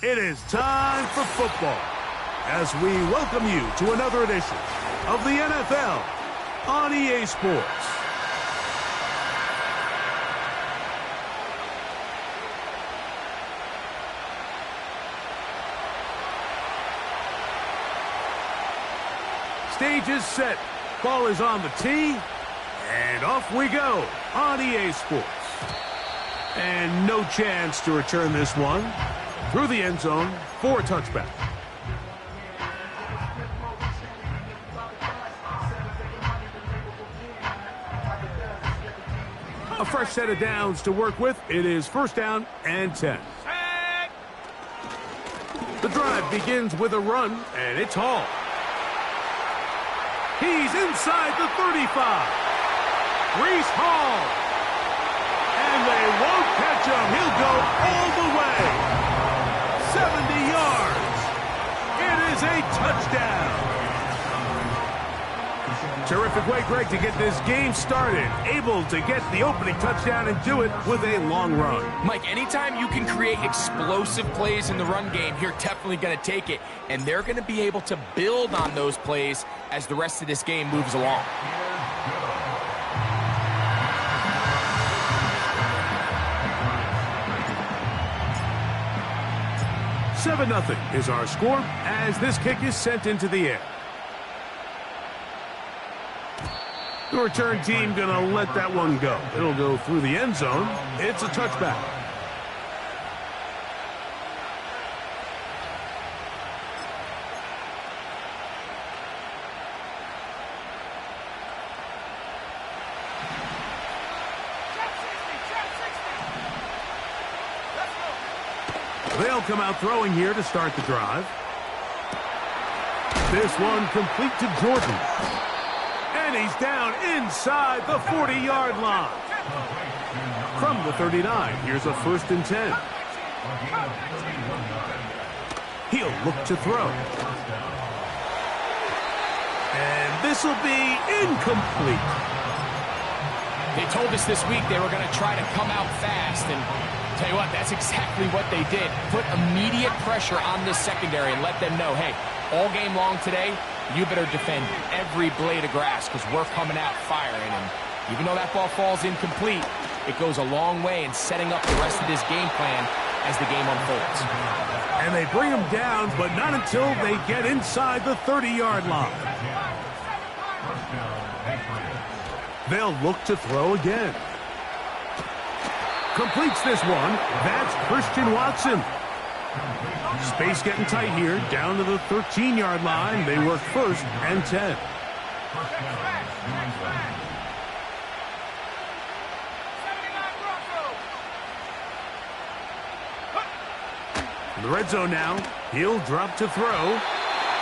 It is time for football as we welcome you to another edition of the NFL on EA Sports. Stage is set. Ball is on the tee. And off we go on EA Sports. And no chance to return this one through the end zone for a touchback. A fresh set of downs to work with. It is first down and 10. The drive begins with a run, and it's Hall. He's inside the 35. Reese Hall. And they won't catch him. He'll go all the way. 70 yards. It is a touchdown. Terrific way, Greg, to get this game started. Able to get the opening touchdown and do it with a long run. Mike, anytime you can create explosive plays in the run game, you're definitely going to take it. And they're going to be able to build on those plays as the rest of this game moves along. Seven 7-0 is our score as this kick is sent into the air. The return team going to let that one go. It'll go through the end zone. It's a touchback. They'll come out throwing here to start the drive. This one complete to Jordan. And he's down inside the 40-yard line. From the 39, here's a first and 10. He'll look to throw. And this will be incomplete. They told us this week they were going to try to come out fast, and tell you what, that's exactly what they did. Put immediate pressure on this secondary and let them know, hey, all game long today, you better defend every blade of grass because we're coming out firing. And even though that ball falls incomplete, it goes a long way in setting up the rest of this game plan as the game unfolds. And they bring him down, but not until they get inside the 30-yard line. They'll look to throw again. Completes this one. That's Christian Watson. Space getting tight here. Down to the 13-yard line. They work first and 10. In the red zone now. He'll drop to throw.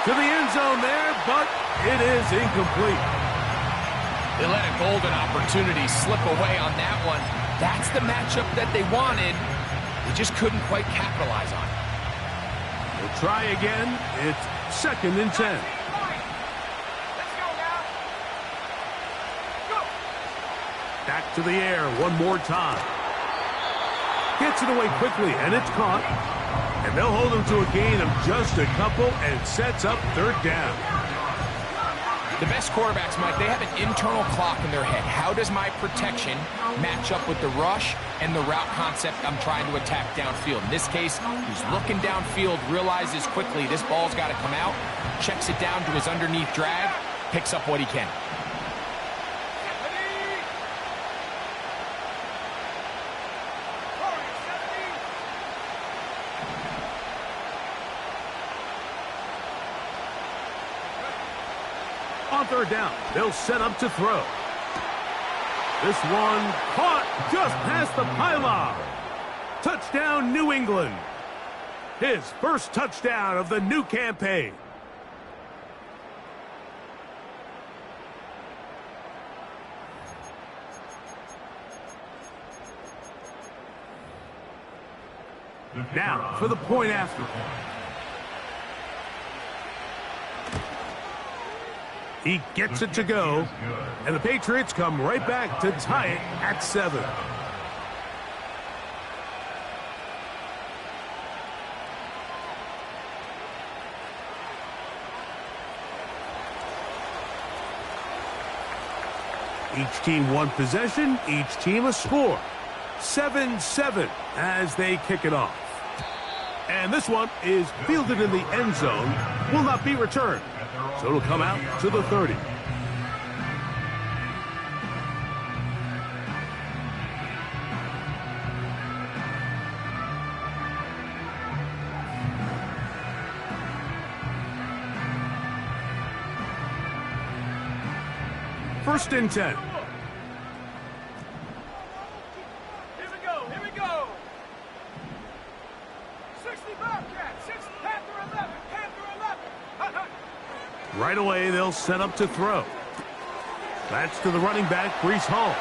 To the end zone there, but it is incomplete. They let a golden opportunity slip away on that one. That's the matchup that they wanted. They just couldn't quite capitalize on it. We'll try again. It's second and 10. Back to the air one more time. Gets it away quickly, and it's caught. And they'll hold him to a gain of just a couple and sets up third down. The best quarterbacks, Mike, they have an internal clock in their head. How does my protection match up with the rush and the route concept I'm trying to attack downfield? In this case, he's looking downfield, realizes quickly this ball's got to come out, checks it down to his underneath drag, picks up what he can. On third down, they'll set up to throw. This one caught just past the pylon. Touchdown, New England. His first touchdown of the new campaign. Now for the point after. He gets it to go, and the Patriots come right back to tie it at 7. Each team one possession, each team a score. 7-7 as they kick it off. And this one is fielded in the end zone, will not be returned. So it'll come out to the 30. First and 10. Here we go. 60 Bobcat, 60 Panther 11, Panther 11. Right away, they'll set up to throw. That's to the running back, Brees Hall.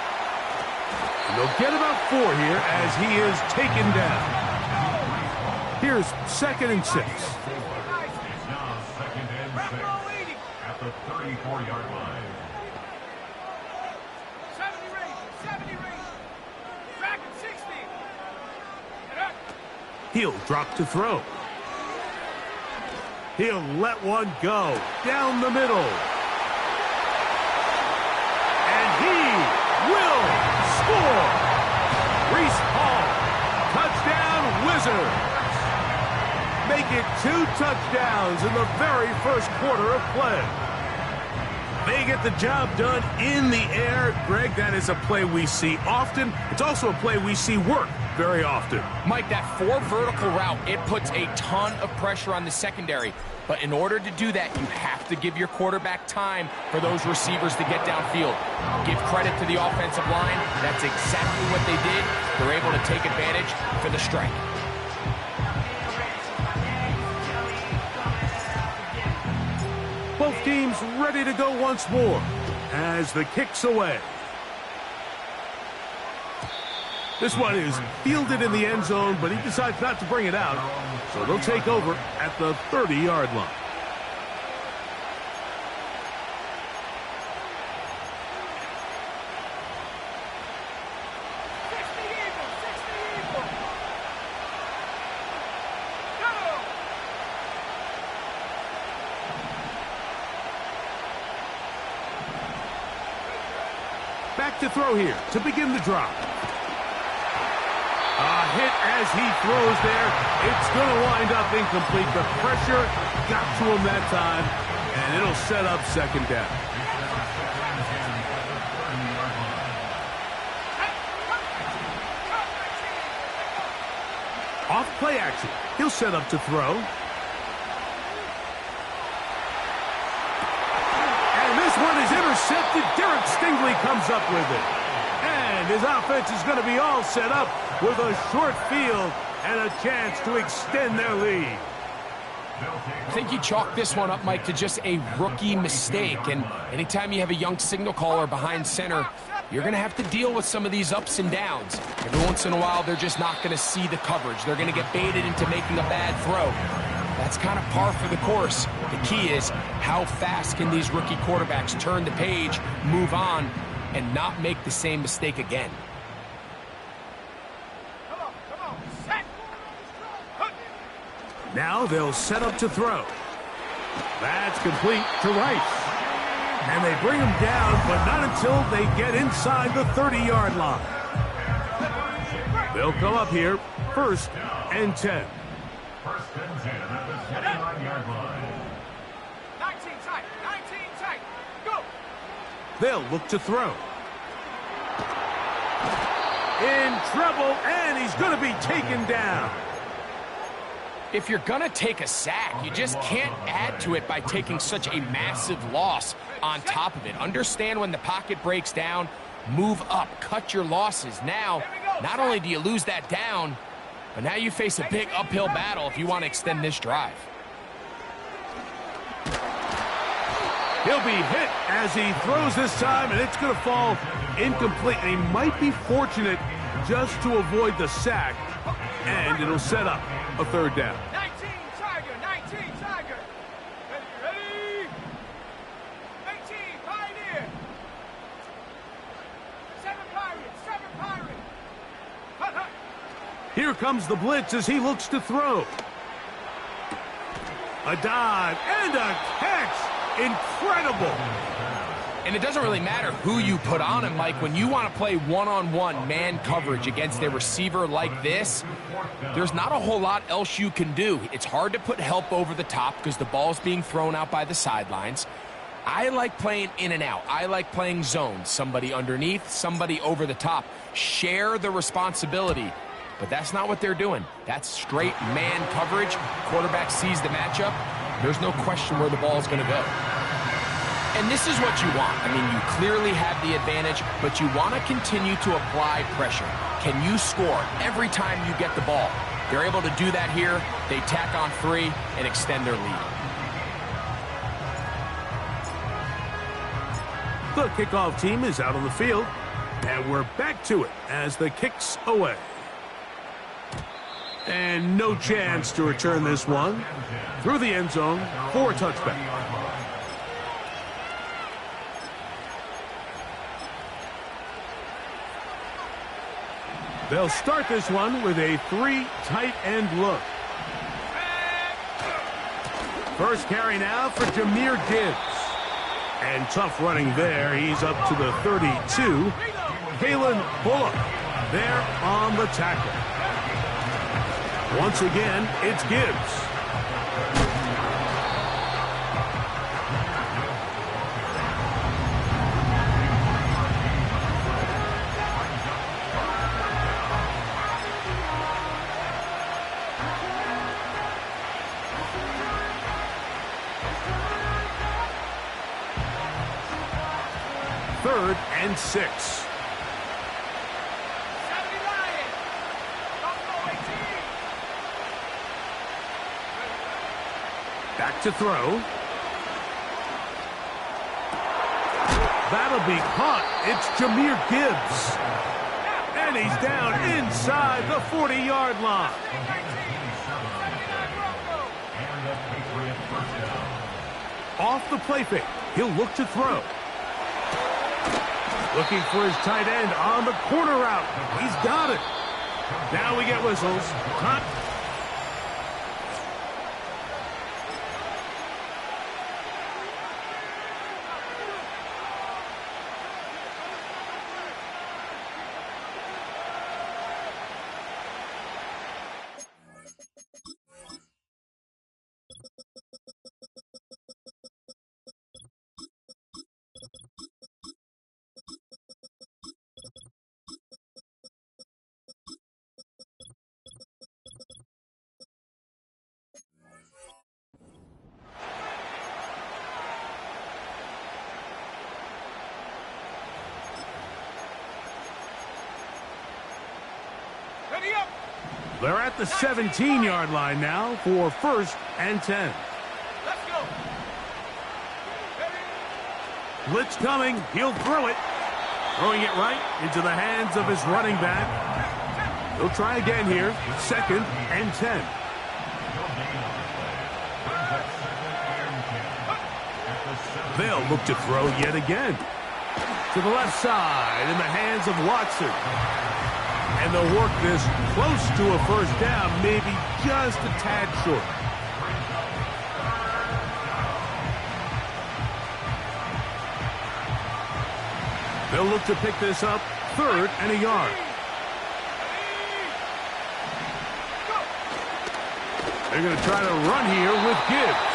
And they'll get about 4 here as he is taken down. Here's 2nd and 6. Now 2nd and 6 at the 34-yard line. 70 range. Back at 60. He'll drop to throw. He'll let one go down the middle. And he will score. Brees Hall, touchdown Wizards. Make it 2 touchdowns in the very first quarter of play. They get the job done in the air. Greg, that is a play we see often. It's also a play we see work very often. Mike, that 4 vertical route, it puts a ton of pressure on the secondary. But in order to do that, you have to give your quarterback time for those receivers to get downfield. Give credit to the offensive line. That's exactly what they did. They're able to take advantage for the strike. Both teams ready to go once more as the kick's away. This one is fielded in the end zone, but he decides not to bring it out. So they'll take over at the 30-yard line. Back to throw here to begin the drop. A hit as he throws there. It's going to wind up incomplete. The pressure got to him that time, and it'll set up 2nd down. Off play action. He'll set up to throw. And this one is intercepted. Derek Stingley comes up with it. And his offense is going to be all set up with a short field and a chance to extend their lead. I think you chalk this one up, Mike, to just a rookie mistake. And anytime you have a young signal caller behind center, you're going to have to deal with some of these ups and downs. Every once in a while, they're just not going to see the coverage. They're going to get baited into making a bad throw. That's kind of par for the course. The key is how fast can these rookie quarterbacks turn the page, move on, and not make the same mistake again. Now they'll set up to throw. That's complete to Rice. And they bring him down, but not until they get inside the 30-yard line. They'll come up here, 1st and 10. 1st and 10 at the 79-yard line. 19 tight, go! They'll look to throw. In trouble, and he's going to be taken down. If you're going to take a sack, you just can't add to it by taking such a massive loss on top of it. Understand when the pocket breaks down, move up, cut your losses. Now, not only do you lose that down, but now you face a big uphill battle if you want to extend this drive. He'll be hit as he throws this time, and it's going to fall incomplete. And he might be fortunate just to avoid the sack, and it'll set up a 3rd down. 19 Tiger. Ready? 18 Pioneer. 7 Pirate. Hut. Here comes the blitz as he looks to throw. A dive and a catch. Incredible. And it doesn't really matter who you put on him, Mike. When you want to play one-on-one man coverage against a receiver like this, there's not a whole lot else you can do. It's hard to put help over the top because the ball's being thrown out by the sidelines. I like playing in and out. I like playing zones. Somebody underneath, somebody over the top. Share the responsibility. But that's not what they're doing. That's straight man coverage. Quarterback sees the matchup. There's no question where the ball is going to go. And this is what you want. I mean, you clearly have the advantage, but you want to continue to apply pressure. Can you score every time you get the ball? They're able to do that here. They tack on 3 and extend their lead. The kickoff team is out on the field, and we're back to it as the kick's away. And no chance to return this one through the end zone for a touchback. They'll start this one with a 3 tight end look. First carry now for Jahmyr Gibbs. And tough running there. He's up to the 32. Kalen Bullock there on the tackle. Once again, it's Gibbs. Third and 6. Back to throw. That'll be caught. It's Jahmyr Gibbs. And he's down inside the 40-yard line. Off the play fake. He'll look to throw. Looking for his tight end on the corner route. He's got it. Now we get whistles. Cut. They're at the 17-yard line now for 1st and 10. Let's go. Blitz coming. He'll throw it. Throwing it right into the hands of his running back. He'll try again here. 2nd and 10. They'll look to throw yet again. To the left side in the hands of Watson. And they'll work this close to a 1st down, maybe just a tad short. They'll look to pick this up 3rd and a yard. They're going to try to run here with Gibbs.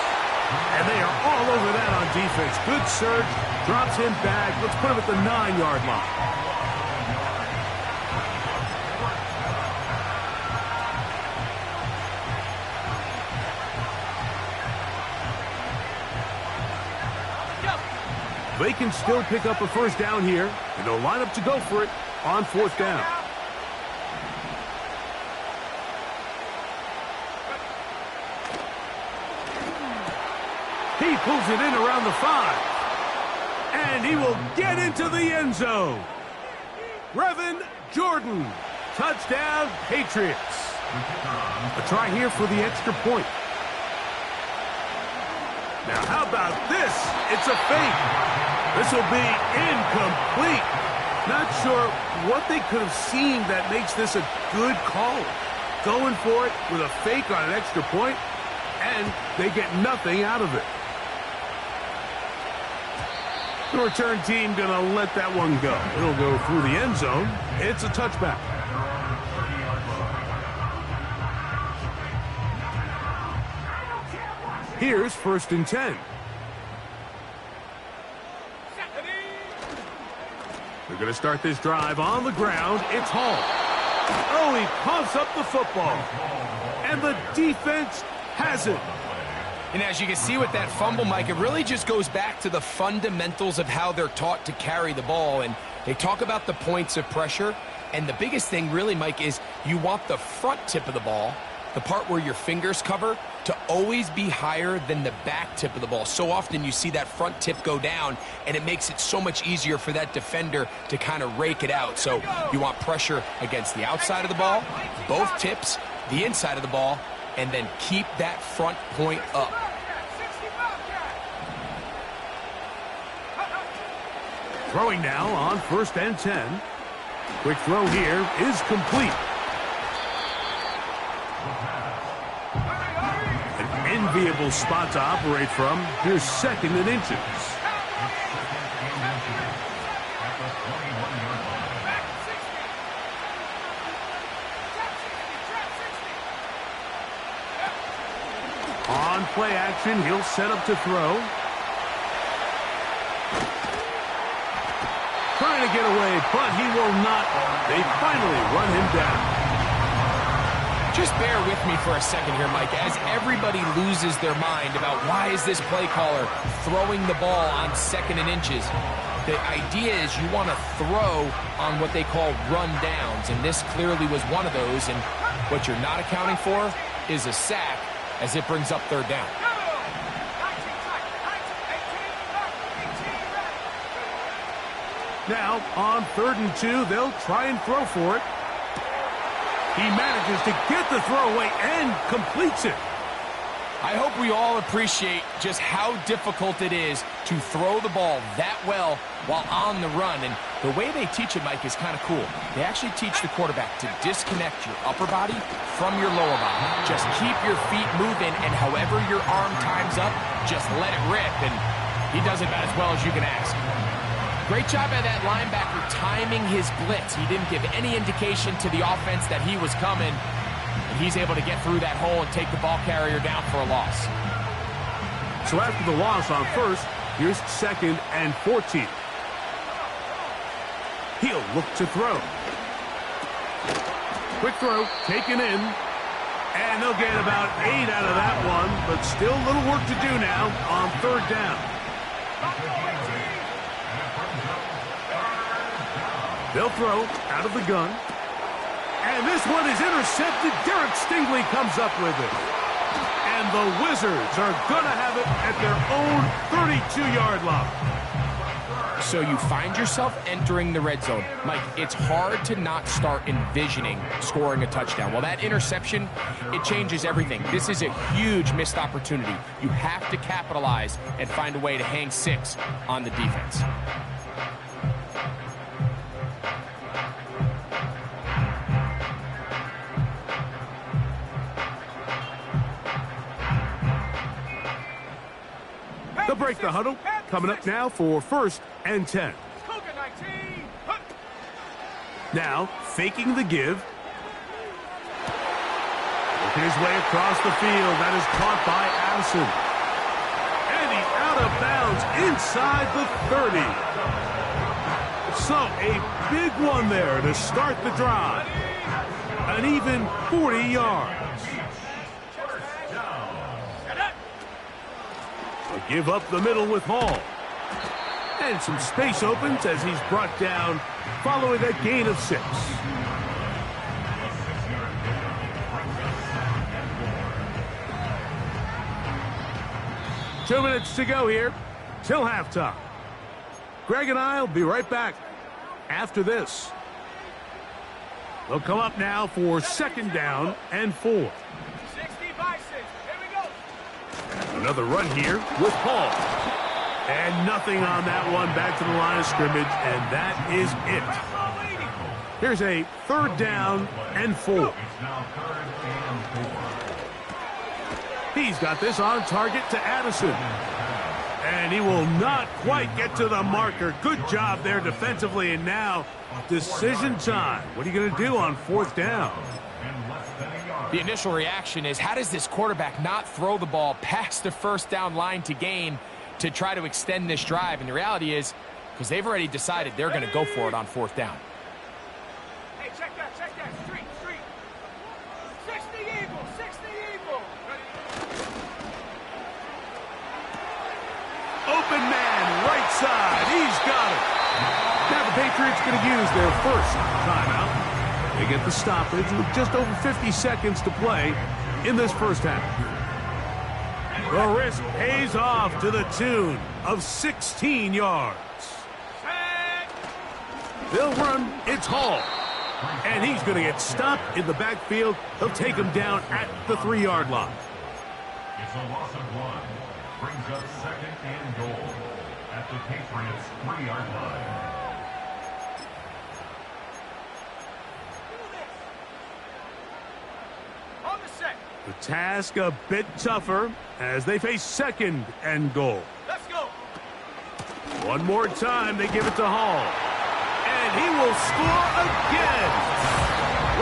And they are all over that on defense. Good surge, drops him back. Let's put him at the 9-yard line. They can still pick up a 1st down here, and they'll line up to go for it on 4th down. He pulls it in around the 5, and he will get into the end zone. Brevin Jordan, touchdown Patriots. A try here for the extra point. Now, how about this? It's a fake. This will be incomplete. Not sure what they could have seen that makes this a good call. Going for it with a fake on an extra point, and they get nothing out of it. The return team going to let that one go. It'll go through the end zone. It's a touchback. Here's 1st and 10. They're going to start this drive on the ground. It's Hall. Oh, he pumps up the football. And the defense has it. And as you can see with that fumble, Mike, it really just goes back to the fundamentals of how they're taught to carry the ball. And they talk about the points of pressure. And the biggest thing really, Mike, is you want the front tip of the ball, the part where your fingers cover, to always be higher than the back tip of the ball. So often you see that front tip go down, and it makes it so much easier for that defender to kind of rake it out. So you want pressure against the outside of the ball, both tips, the inside of the ball, and then keep that front point up. Throwing now on 1st and 10. Quick throw here is complete. An enviable spot to operate from. Here's 2nd and inches. On play action, he'll set up to throw. Trying to get away, but he will not. They finally run him down. Just bear with me for a second here, Mike, as everybody loses their mind about why is this play caller throwing the ball on 2nd and inches. The idea is you want to throw on what they call run downs, and this clearly was one of those, and what you're not accounting for is a sack as it brings up 3rd down. Now, on 3rd and 2, they'll try and throw for it. He manages to get the throw away and completes it. I hope we all appreciate just how difficult it is to throw the ball that well while on the run. And the way they teach it, Mike, is kind of cool. They actually teach the quarterback to disconnect your upper body from your lower body. Just keep your feet moving, and however your arm times up, just let it rip. And he does it about as well as you can ask. Great job by that linebacker timing his blitz. He didn't give any indication to the offense that he was coming. And he's able to get through that hole and take the ball carrier down for a loss. So after the loss on 1st, here's 2nd and 14. He'll look to throw. Quick throw, taken in. And they'll get about 8 out of that one, but still a little work to do now on 3rd down. They'll throw out of the gun. And this one is intercepted. Derek Stingley comes up with it. And the Wizards are going to have it at their own 32-yard line. So you find yourself entering the red zone. Mike, it's hard to not start envisioning scoring a touchdown. Well, that interception, it changes everything. This is a huge missed opportunity. You have to capitalize and find a way to hang 6 on the defense. They'll break the huddle. Coming up now for 1st and 10. Now, faking the give. Working his way across the field. That is caught by Addison. And he's out of bounds inside the 30. So, a big one there to start the drive. An even 40 yards. Give up the middle with Hall. And some space opens as he's brought down following a gain of 6. Two minutes to go here till halftime. Greg and I will be right back after this. They'll come up now for 2nd down and 4. Another run here with Paul. And nothing on that one. Back to the line of scrimmage, and that is it. Here's a 3rd down and 4. He's got this on target to Addison. And he will not quite get to the marker. Good job there defensively. And now, decision time. What are you going to do on 4th down? The initial reaction is, how does this quarterback not throw the ball past the 1st down line to gain to try to extend this drive? And the reality is, because they've already decided they're going to go for it on 4th down. Hey, check that. Street. 60 Eagle. Open man, right side. He's got it. Now the Patriots going to use their first timeout. They get the stoppage with just over 50 seconds to play in this first half. The risk pays off to the tune of 16 yards. They'll run. It's Hall. And he's going to get stopped in the backfield. He'll take him down at the 3-yard line. It's a loss of 1. Brings up 2nd and goal at the Patriots' 3-yard line. On the set. The task a bit tougher as they face 2nd and goal. Let's go. One more time, they give it to Hall. And he will score again.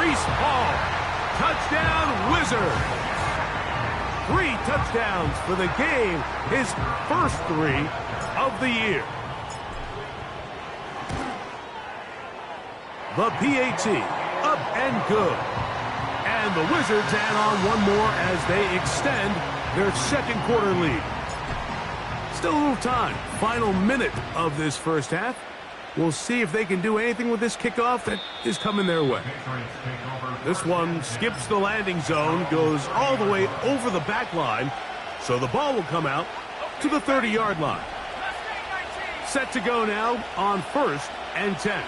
Reese Hall, touchdown Wizard. 3 touchdowns for the game, his first 3 of the year. The PAT, up and good. And the Wizards add on one more as they extend their 2nd quarter lead. Still a little time. Final minute of this first half. We'll see if they can do anything with this kickoff that is coming their way. This one skips the landing zone, goes all the way over the back line, so the ball will come out to the 30-yard line. Set to go now on 1st and 10.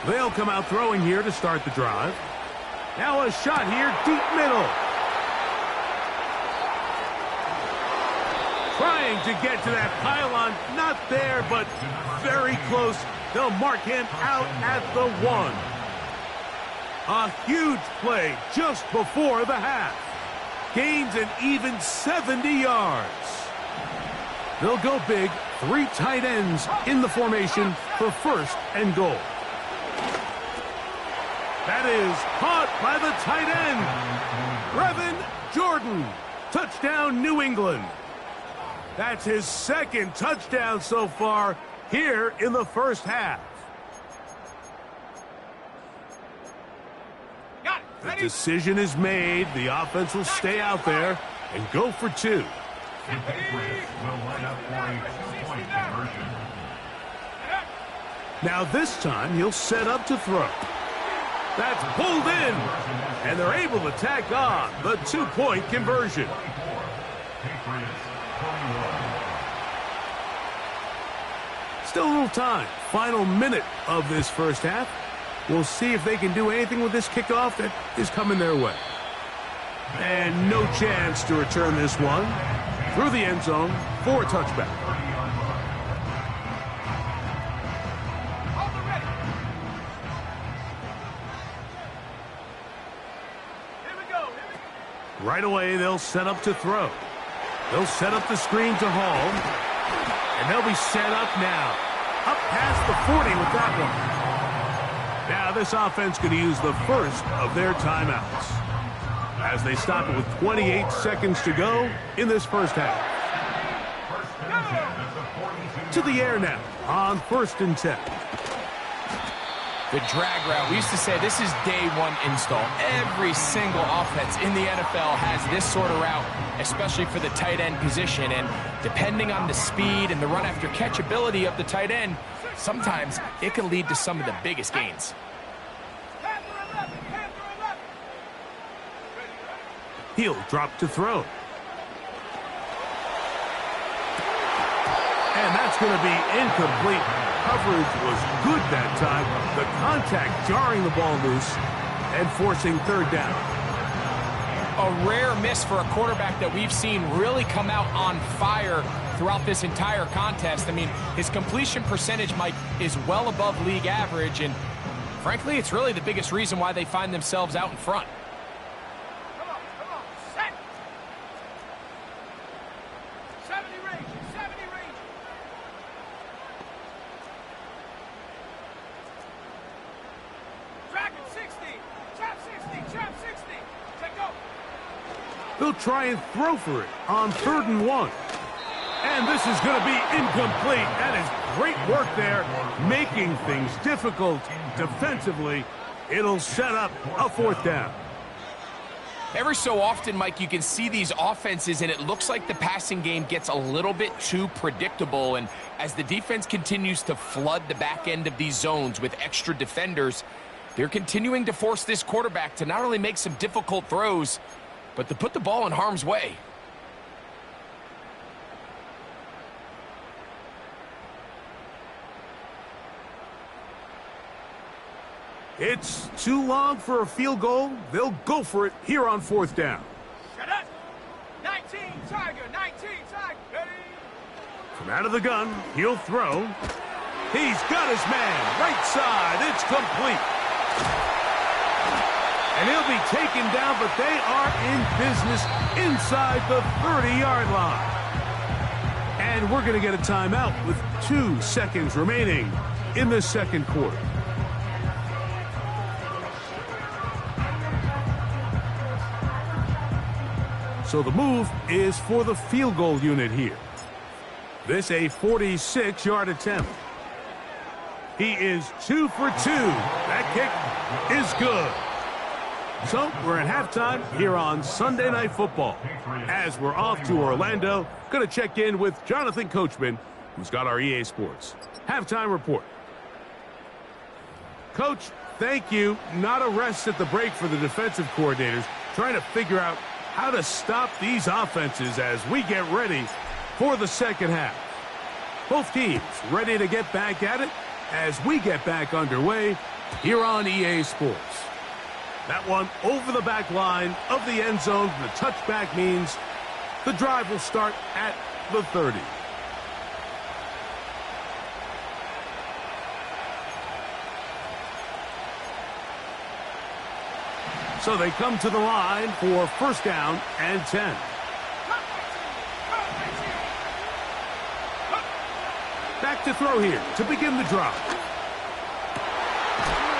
They'll come out throwing here to start the drive. Now a shot here, deep middle. Trying to get to that pylon, not there, but very close. They'll mark him out at the 1. A huge play just before the half. Gains an even 70 yards. They'll go big, 3 tight ends in the formation for 1st and goal. That is caught by the tight end. Brevin Jordan. Touchdown, New England. That's his 2nd touchdown so far here in the first half. The decision is made. The offense will stay out there and go for 2. The Patriots will line up for a 2-point conversion. Now this time he'll set up to throw. That's pulled in, and they're able to tack on the 2-point conversion. Patriots 21. Still a little time. Final minute of this first half. We'll see if they can do anything with this kickoff that is coming their way. And no chance to return this one through the end zone for a touchback. Right away, they'll set up to throw. They'll set up the screen to Hall. And they'll be set up now. Up past the 40 with that one. Now this offense going to use the first of their timeouts as they stop it with 28 seconds to go in this first half. To the air now on 1st and 10. The drag route. We used to say this is day 1 install. Every single offense in the NFL has this sort of route, especially for the tight end position. And depending on the speed and the run after catch ability of the tight end, sometimes it can lead to some of the biggest gains. He'll drop to throw. And that's going to be incomplete. Coverage was good that time. The contact jarring the ball loose and forcing 3rd down. A rare miss for a quarterback that we've seen really come out on fire throughout this entire contest. I mean, his completion percentage, Mike, is well above league average, and frankly, it's really the biggest reason why they find themselves out in front. Come on. They'll try and throw for it on 3rd and 1. And this is going to be incomplete. That is great work there, making things difficult defensively. It'll set up a 4th down. Every so often, Mike, you can see these offenses, and it looks like the passing game gets a little bit too predictable. And as the defense continues to flood the back end of these zones with extra defenders, they're continuing to force this quarterback to not only make some difficult throws, but to put the ball in harm's way. It's too long for a field goal. They'll go for it here on 4th down. Shut up. 19, Tiger, 19, Tiger. Ready? From out of the gun, he'll throw. He's got his man, right side. It's complete. And he'll be taken down, but they are in business inside the 30-yard line. And we're going to get a timeout with 2 seconds remaining in the 2nd quarter. So the move is for the field goal unit here. This a 46-yard attempt. He is 2 for 2. That kick is good. So we're at halftime here on Sunday Night Football. As we're off to Orlando, going to check in with Jonathan Coachman, who's got our EA Sports halftime report. Coach, thank you. Not a rest at the break for the defensive coordinators, trying to figure out how to stop these offenses as we get ready for the 2nd half. Both teams ready to get back at it as we get back underway here on EA Sports. That one over the back line of the end zone. The touchback means the drive will start at the 30. So they come to the line for 1st down and 10. Back to throw here to begin the drive.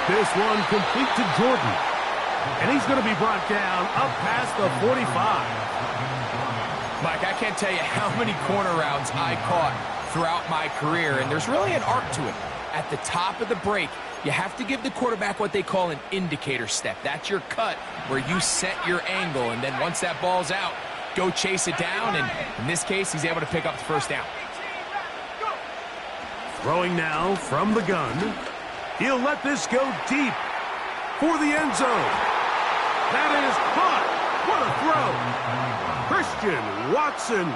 This one complete to Jordan. And he's going to be brought down up past the 45. Mike, I can't tell you how many corner routes I caught throughout my career, and there's really an art to it. At the top of the break, you have to give the quarterback what they call an indicator step. That's your cut where you set your angle, and then once that ball's out, go chase it down, and in this case, he's able to pick up the 1st down. Throwing now from the gun. He'll let this go deep for the end zone. That is caught. What a throw. Christian Watson.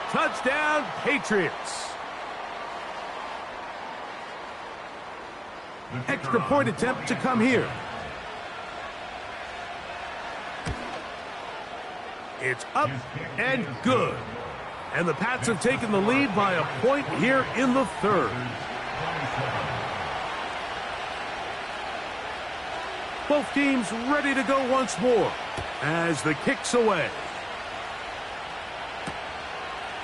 Touchdown, Patriots. Extra point attempt to come here. It's up and good. And the Pats have taken the lead by a point here in the 3rd. Both teams ready to go once more as the kick's away.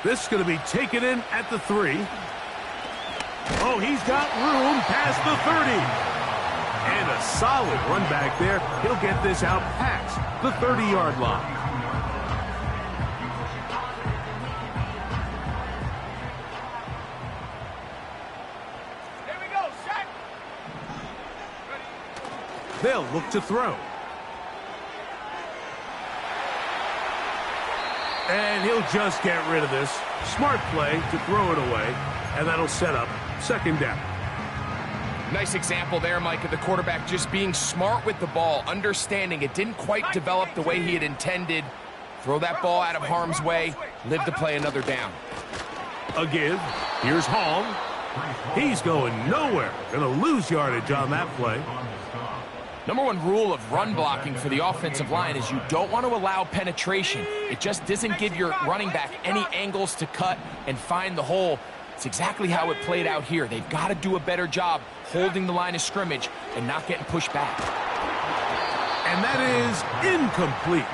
This is going to be taken in at the 3. Oh, he's got room past the 30. And a solid run back there. He'll get this out past the 30-yard line. Here we go, set. They'll look to throw. And he'll just get rid of this. Smart play to throw it away. And that'll set up 2nd down. Nice example there, Mike, of the quarterback just being smart with the ball, understanding it didn't quite develop the way he had intended. Throw that ball out of harm's way, live to play another down. A give. Here's Hall. He's going nowhere. Going to lose yardage on that play. Number 1 rule of run blocking for the offensive line is you don't want to allow penetration. It just doesn't give your running back any angles to cut and find the hole. It's exactly how it played out here. They've got to do a better job holding the line of scrimmage and not getting pushed back. And that is incomplete.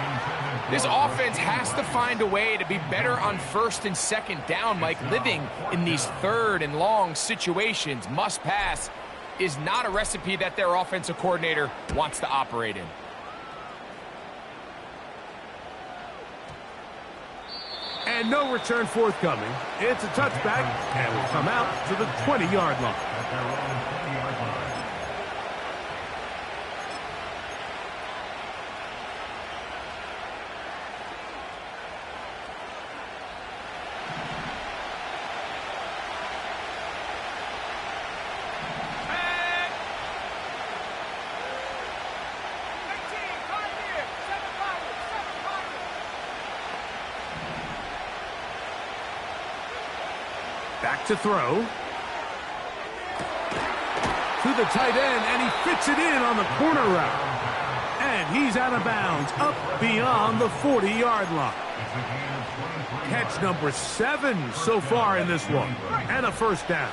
This offense has to find a way to be better on 1st and 2nd down, Mike. Living in these 3rd and long situations, must pass, is not a recipe that their offensive coordinator wants to operate in. And no return forthcoming. It's a touchback, and will come out to the 20-yard line. At their own 20-yard line. Back to throw. To the tight end, and he fits it in on the corner route. And he's out of bounds, up beyond the 40-yard line. Catch number 7 so far in this one, and a first down.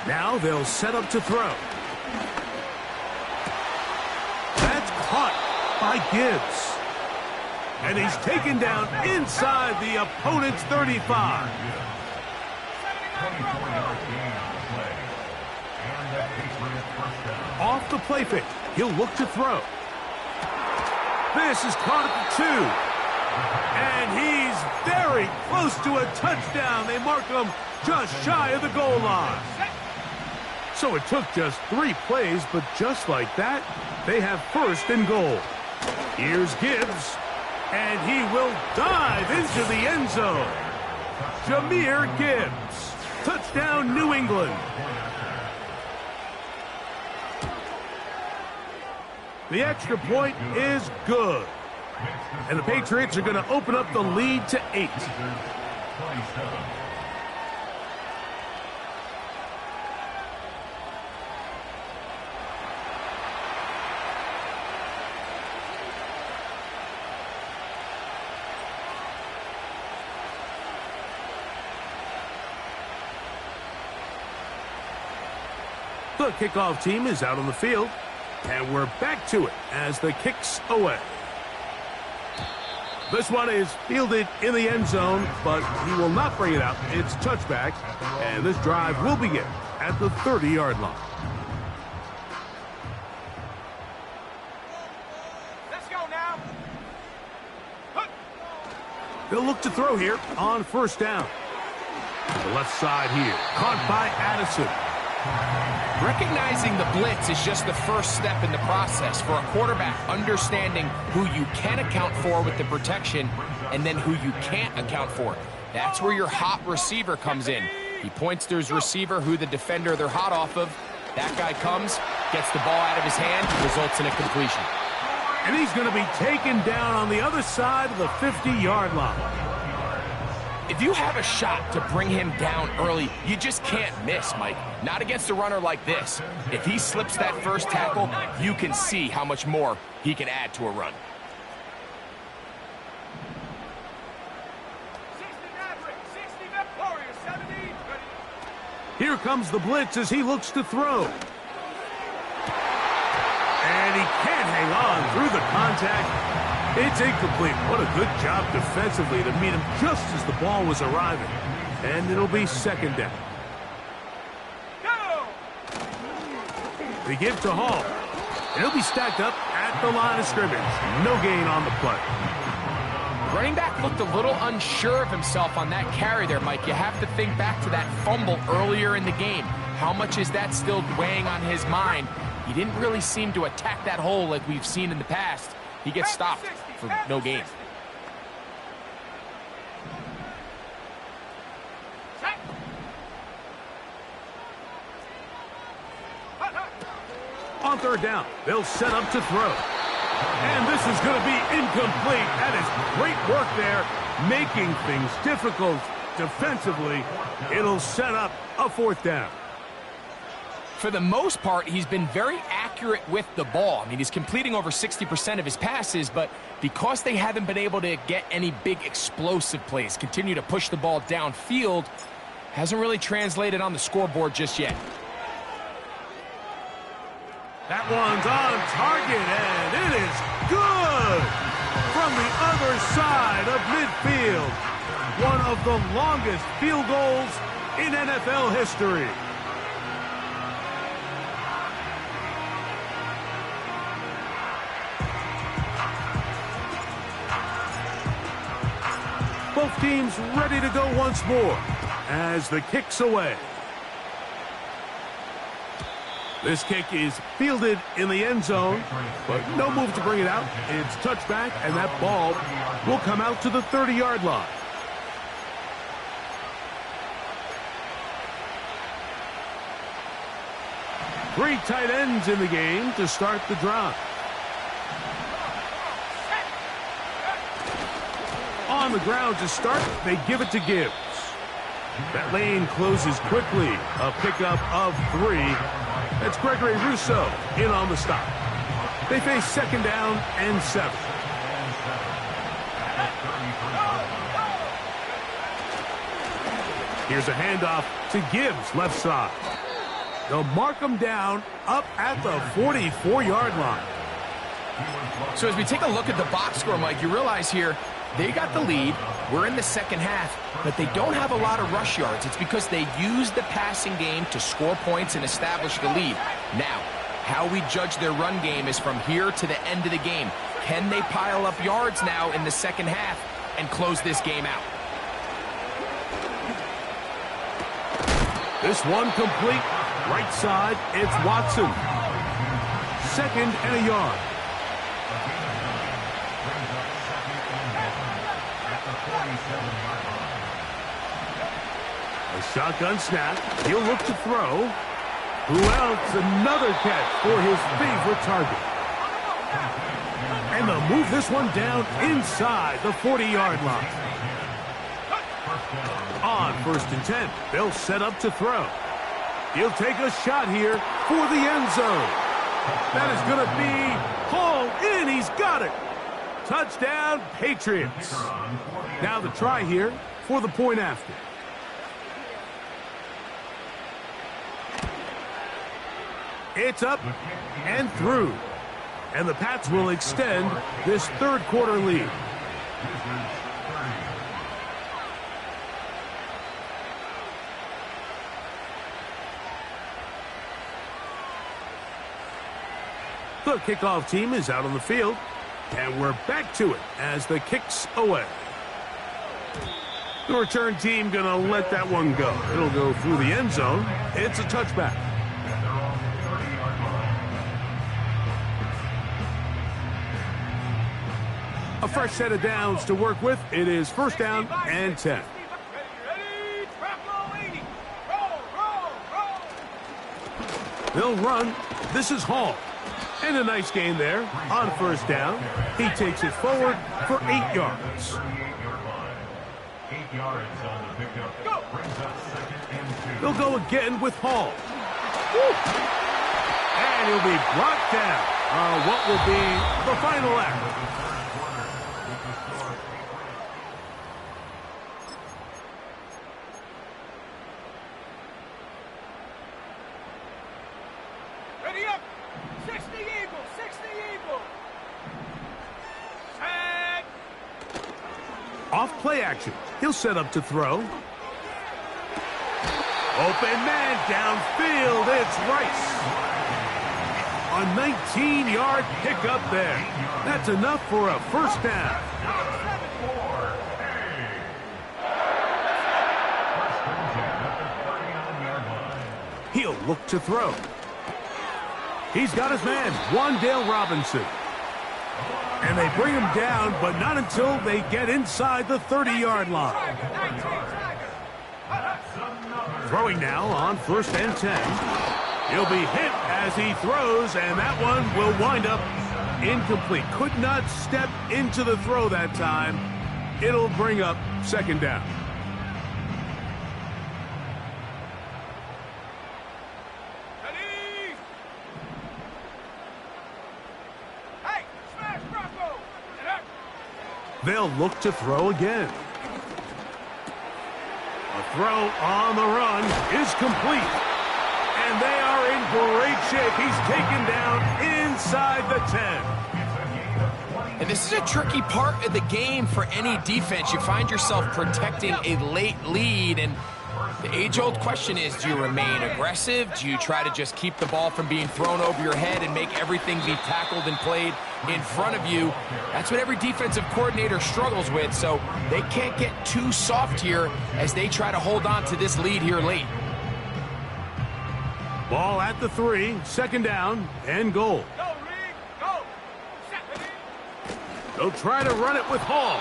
Now they'll set up to throw. That's caught by Gibbs. And he's taken down inside the opponent's 35. 24-yard gain on the play. And that Patriot first down. Off the play fake, he'll look to throw. This is caught at the 2. And he's very close to a touchdown. They mark him just shy of the goal line. So it took just 3 plays, but just like that, they have first and goal. Here's Gibbs, and he will dive into the end zone. Jahmyr Gibbs. Touchdown, New England. The extra point is good. And the Patriots are going to open up the lead to 8. 27. The kickoff team is out on the field, and we're back to it as the kick's away. This one is fielded in the end zone, but he will not bring it out. It's touchback, and this drive will begin at the 30-yard line. Let's go now. They'll look to throw here on first down. The left side here, caught by Addison. Recognizing the blitz is just the first step in the process for a quarterback, understanding who you can account for with the protection and then who you can't account for. That's where your hot receiver comes in. He points to his receiver, who the defender they're hot off of. That guy comes, gets the ball out of his hand, results in a completion. And he's going to be taken down on the other side of the 50-yard line. If you have a shot to bring him down early, you just can't miss, Mike. Not against a runner like this. If he slips that first tackle, you can see how much more he can add to a run. 60 Warriors, 70. Here comes the blitz as he looks to throw. And he can't hang on through the contact. It's incomplete. What a good job defensively to meet him just as the ball was arriving. And it'll be second down. Go! They give to Hall. And he'll be stacked up at the line of scrimmage. No gain on the play. Running back looked a little unsure of himself on that carry there, Mike. You have to think back to that fumble earlier in the game. How much is that still weighing on his mind? He didn't really seem to attack that hole like we've seen in the past. He gets stopped for no gain. On third down, they'll set up to throw. And this is going to be incomplete. That is great work there, making things difficult defensively. It'll set up a fourth down. For the most part, he's been very accurate with the ball. I mean, he's completing over 60% of his passes, but because they haven't been able to get any big explosive plays, continue to push the ball downfield, hasn't really translated on the scoreboard just yet. That one's on target, and it is good from the other side of midfield. One of the longest field goals in NFL history. Both teams ready to go once more as the kick's away. This kick is fielded in the end zone, but no move to bring it out. It's touchback, and that ball will come out to the 30-yard line. Three tight ends in the game to start the drive. On the ground to start, they give it to Gibbs. That lane closes quickly. A pickup of 3. That's Gregory Rousseau in on the stop. They face second down and 7. Here's a handoff to Gibbs, left side. They'll mark him down up at the 44-yard line. So as we take a look at the box score, Mike, you realize here they got the lead. We're in the second half, but they don't have a lot of rush yards. It's because they use the passing game to score points and establish the lead. Now, how we judge their run game is from here to the end of the game. Can they pile up yards now in the second half and close this game out? This one complete. Right side, it's Watson. Second and a yard. A shotgun snap. He'll look to throw. Who else? Another catch for his favorite target. And they'll move this one down inside the 40-yard line. On 1st and 10, they'll set up to throw. He'll take a shot here for the end zone. That is going to be hauled in. He's got it. Touchdown, Patriots. Now the try here for the point after. It's up and through. And the Pats will extend this third quarter lead. The kickoff team is out on the field, and we're back to it as the kick's away. The return team going to let that one go. It'll go through the end zone. It's a touchback. A fresh set of downs to work with. It is 1st down and 10. They'll run. This is Hall. And a nice gain there on 1st down. He takes it forward for 8 yards. 8 yards on the pickup. Brings up 2nd and 2. They'll go again with Hall. Woo! And he'll be brought down on what will be the final act. Ready up! 60 Eagle! 60 Eagle! Set! Off play action. He'll set up to throw. Open man downfield. It's Rice. A 19-yard pickup there. That's enough for a 1st down. He'll look to throw. He's got his man, Wan'Dale Robinson. And they bring him down, but not until they get inside the 30-yard line. Throwing now on 1st and 10. He'll be hit as he throws, and that one will wind up incomplete. Could not step into the throw that time. It'll bring up 2nd down. They'll look to throw again. A throw on the run is complete. And they are in great shape. He's taken down inside the 10. And this is a tricky part of the game for any defense. You find yourself protecting a late lead, and The age-old question is, do you remain aggressive? Do you try to just keep the ball from being thrown over your head and make everything be tackled and played in front of you? That's what every defensive coordinator struggles with, so they can't get too soft here as they try to hold on to this lead here late. Ball at the 3, second down and goal. Go, Reed, go. Set. They'll try to run it with Hall.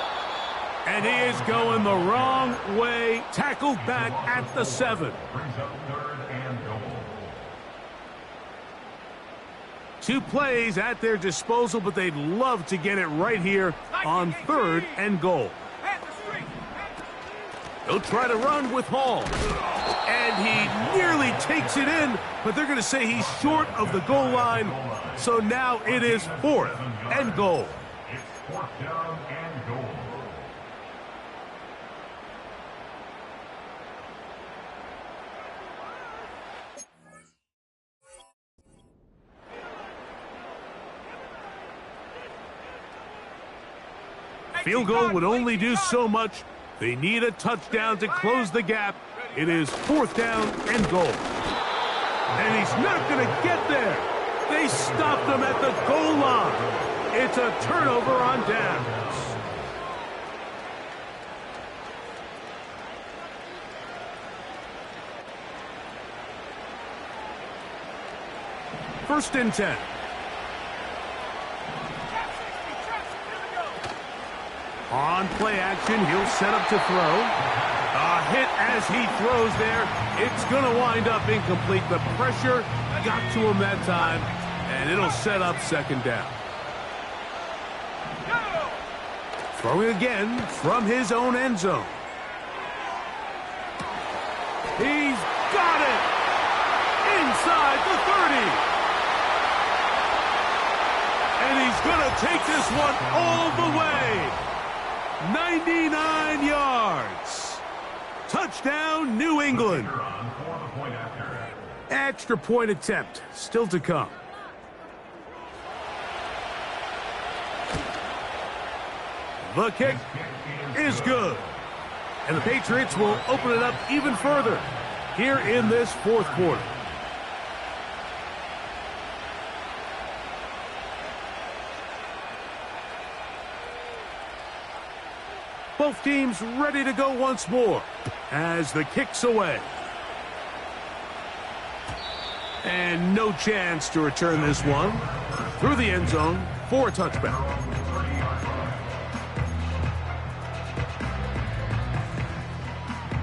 And he is going the wrong way. Tackled back at the 7. Brings up third and goal. 2 plays at their disposal, but they'd love to get it right here on third and goal. At the street. They'll try to run with Hall. And he nearly takes it in, but they're going to say he's short of the goal line. So now it is fourth and goal. It's fourth down and goal. Field goal would only do so much. They need a touchdown to close the gap. It is fourth down and goal. And he's not going to get there. They stopped him at the goal line. It's a turnover on downs. First and 10. On play action, he'll set up to throw. A hit as he throws there. It's going to wind up incomplete. The pressure got to him that time, and it'll set up second down. Throwing again from his own end zone. He's got it! Inside the 30. And he's going to take this one all the way. 99 yards. Touchdown, New England. Extra point attempt still to come. The kick is good. And the Patriots will open it up even further here in this fourth quarter. Both teams ready to go once more as the kick's away. And no chance to return this one through the end zone for a touchback.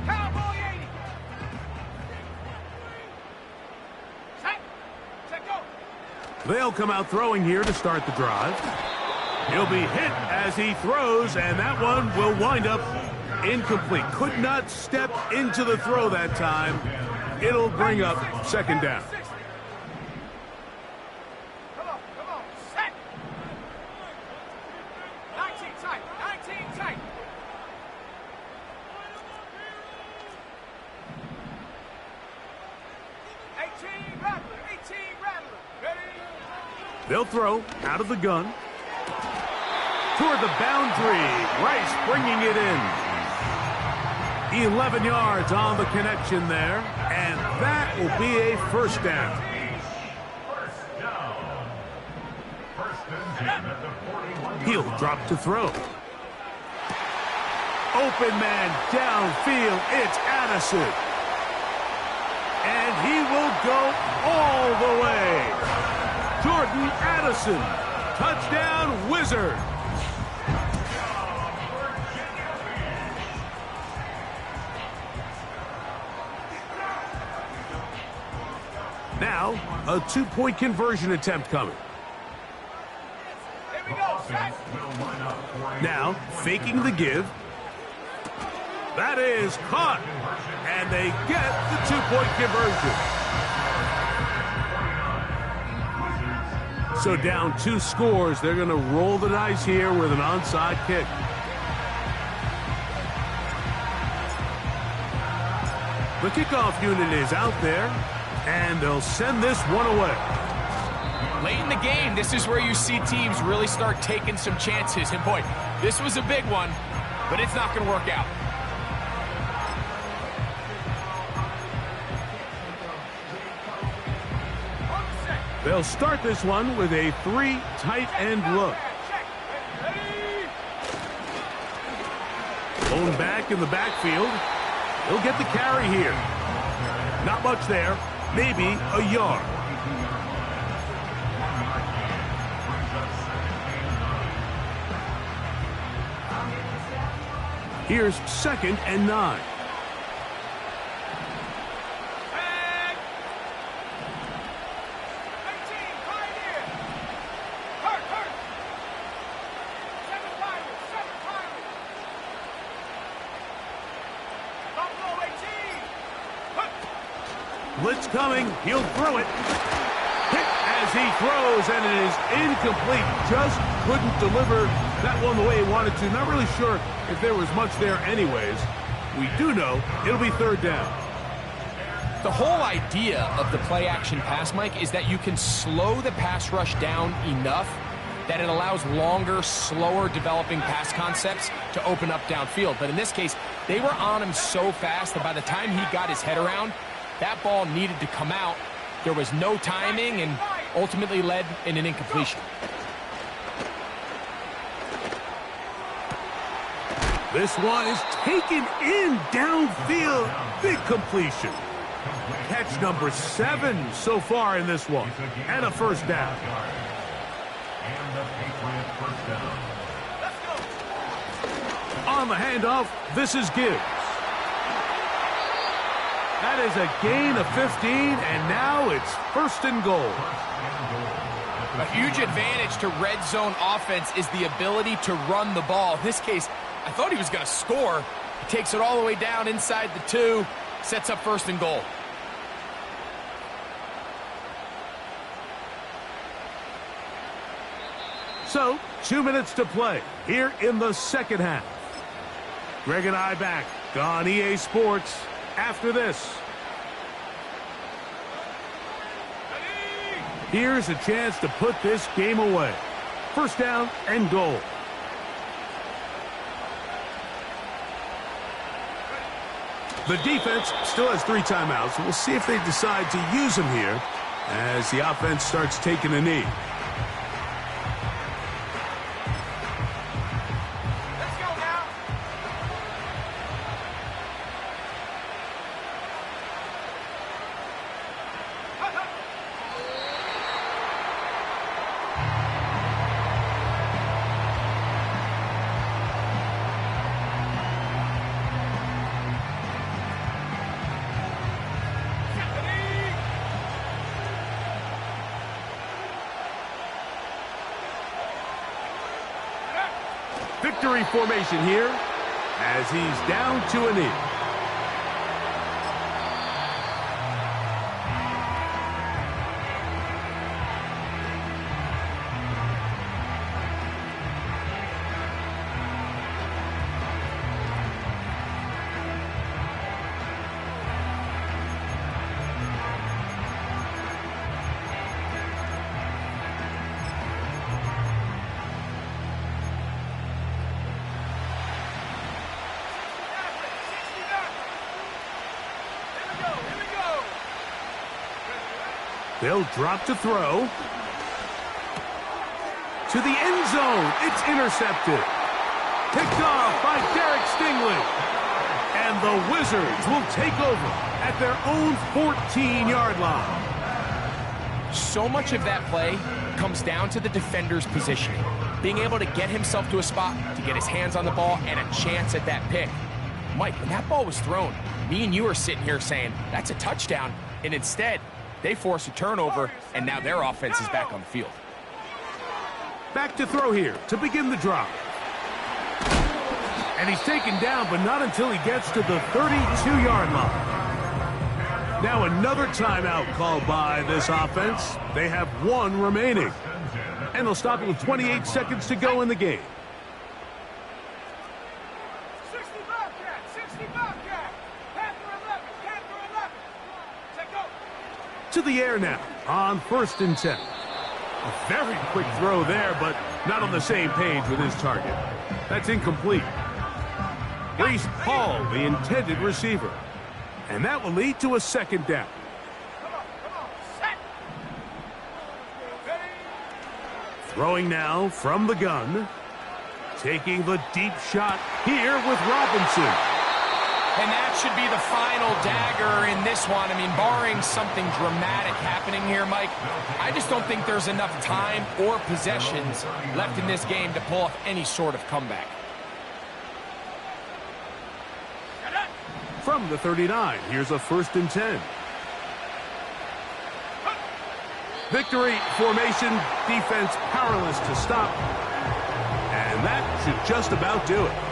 Cowboy 80. Set, go. They'll come out throwing here to start the drive. He'll be hit as he throws, and that one will wind up incomplete. Could not step into the throw that time. It'll bring up second down. Come on, set. 19 tight, 19 tight. Ready? They'll throw out of the gun. Toward the boundary. Rice bringing it in. 11 yards on the connection there. And that will be a first down. He'll drop to throw. Open man downfield. It's Addison. And he will go all the way. Jordan Addison. Touchdown, Wizard. Now, a two-point conversion attempt coming. Here we go, set. Now, faking the give. That is caught. And they get the two-point conversion. So down 2 scores, they're going to roll the dice here with an onside kick. The kickoff unit is out there, and they'll send this one away. Late in the game, this is where you see teams really start taking some chances. And boy, this was a big one, but it's not going to work out. They'll start this one with a 3 tight end look. Blown back in the backfield. He'll get the carry here. Not much there. Maybe a yard. Here's 2nd and 9. Blitz coming. He'll throw it. Hit as he throws, and it is incomplete. Just couldn't deliver that one the way he wanted to. Not really sure if there was much there anyways. We do know it'll be 3rd down. The whole idea of the play-action pass, Mike, is that you can slow the pass rush down enough that it allows longer, slower developing pass concepts to open up downfield. But in this case, they were on him so fast that by the time he got his head around, that ball needed to come out. There was no timing and ultimately led in an incompletion. This one is taken in downfield. Big completion. Catch number 7 so far in this one. And a 1st down. And the Patriots first down. On the handoff, this is Gibbs. That is a gain of 15, and now it's 1st and goal. A huge advantage to red zone offense is the ability to run the ball. In this case, I thought he was going to score. He takes it all the way down inside the 2, sets up 1st and goal. So, 2 minutes to play here in the 2nd half. Greg and I back on EA Sports after this. Here's a chance to put this game away. 1st down and goal. The defense still has 3 timeouts. We'll see if they decide to use them here as the offense starts taking a knee. Victory formation here as he's down to a knee. They'll drop to throw. To the end zone. It's intercepted. Picked off by Derek Stingley. And the Wizards will take over at their own 14-yard line. So much of that play comes down to the defender's positioning. Being able to get himself to a spot, to get his hands on the ball, and a chance at that pick. Mike, when that ball was thrown, me and you are sitting here saying, that's a touchdown. And instead, they force a turnover, and now their offense is back on the field. Back to throw here to begin the drop. And he's taken down, but not until he gets to the 32-yard line. Now another timeout called by this offense. They have 1 remaining. And they'll stop it with 28 seconds to go in the game. 60 Bobcat, 60 Bobcat. Panther 11, Panther 11. Take go. To the air now on 1st and 10. A very quick throw there, but not on the same page with his target. That's incomplete. Reese Hall, the intended receiver. And that will lead to a 2nd down. Come on, set. Throwing now from the gun. Taking the deep shot here with Robinson. And that should be the final dagger in this one. I mean, barring something dramatic happening here, Mike, I just don't think there's enough time or possessions left in this game to pull off any sort of comeback. From the 39, here's a 1st and 10. Victory formation, defense powerless to stop. And that should just about do it.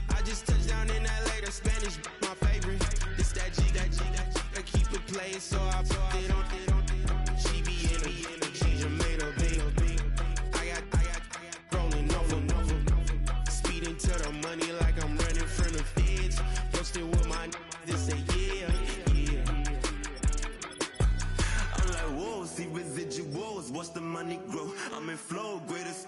I just touched down in LA, the Spanish, my favorite. This that G, I keep it playing, so I put it on. She be in it, she just made a big. I got rolling over, speeding to the money like I'm running from the feds. Posted with my this say yeah. I'm like, whoa, see residuals, watch the money grow. I'm in flow, greatest.